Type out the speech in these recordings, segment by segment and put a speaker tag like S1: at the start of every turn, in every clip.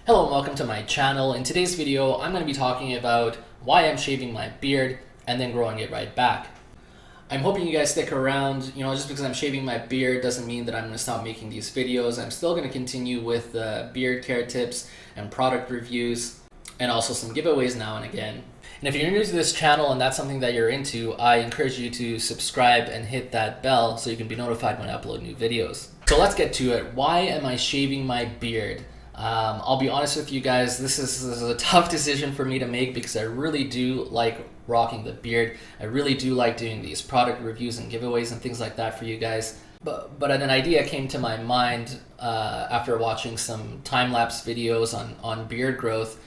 S1: Hello and welcome to my channel. In today's video, I'm going to be talking about why I'm shaving my beard and then growing it right back. I'm hoping you guys stick around. Just because I'm shaving my beard doesn't mean that I'm going to stop making these videos. I'm still going to continue with beard care tips and product reviews and also some giveaways now and again. And if you're new to this channel and that's something that you're into, I encourage you to subscribe and hit that bell so you can be notified when I upload new videos. So let's get to it. Why am I shaving my beard? I'll be honest with you guys, this is a tough decision for me to make because I really do like rocking the beard. I really do like doing these product reviews and giveaways and things like that for you guys. But an idea came to my mind after watching some time-lapse videos on beard growth,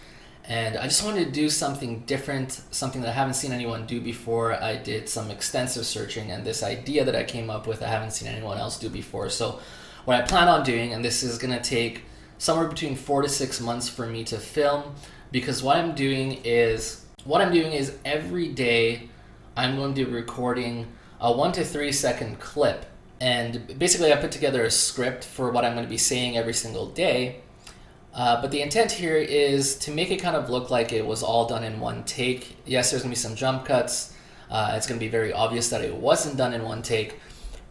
S1: and I just wanted to do something different, something that I haven't seen anyone do before. I did some extensive searching, and this idea that I came up with I haven't seen anyone else do before. So what I plan on doing, and this is going to take somewhere between 4 to 6 months for me to film, because what I'm doing is every day I'm going to be recording a 1 to 3 second clip, and basically I put together a script for what I'm going to be saying every single day. But the intent here is to make it kind of look like it was all done in one take. Yes, there's going to be some jump cuts. It's going to be very obvious that it wasn't done in one take.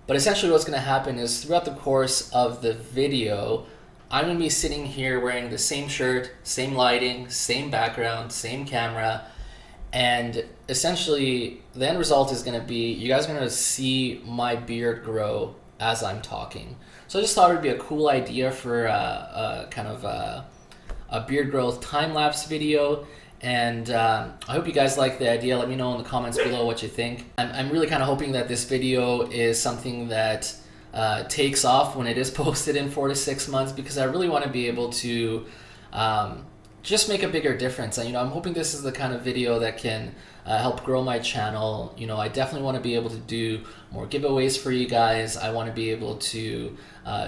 S1: But essentially what's going to happen is throughout the course of the video, I'm going to be sitting here wearing the same shirt, same lighting, same background, same camera, and essentially the end result is going to be you guys are going to see my beard grow as I'm talking. So I just thought it would be a cool idea for a beard growth time-lapse video, and I hope you guys like the idea. Let me know in the comments below what you think. I'm really kind of hoping that this video is something that takes off when it is posted in 4 to 6 months, because I really want to be able to just make a bigger difference. And I'm hoping this is the kind of video that can help grow my channel. I definitely want to be able to do more giveaways for you guys. I want to be able to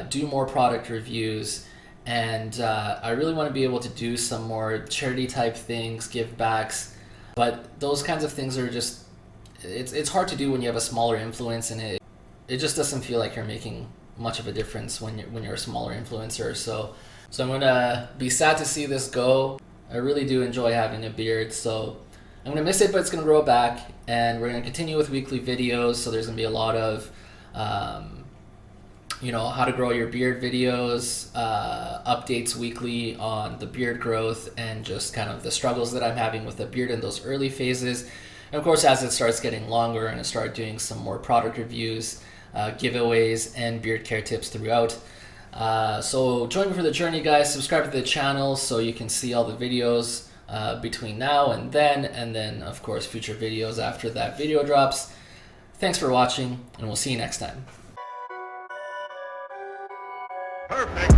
S1: do more product reviews, and I really want to be able to do some more charity type things, give backs. But those kinds of things are just, it's hard to do when you have a smaller influence, and it just doesn't feel like you're making much of a difference when you're a smaller influencer. So I'm gonna be sad to see this go. I really do enjoy having a beard, so I'm gonna miss it, but it's gonna grow back, and we're gonna continue with weekly videos. So there's gonna be a lot of how to grow your beard videos, updates weekly on the beard growth, and just kind of the struggles that I'm having with the beard in those early phases. And of course, as it starts getting longer, and I start doing some more product reviews, giveaways, and beard care tips throughout. So join me for the journey, guys. Subscribe to the channel so you can see all the videos between now and then of course future videos after that video drops. Thanks for watching, and we'll see you next time.
S2: Perfect.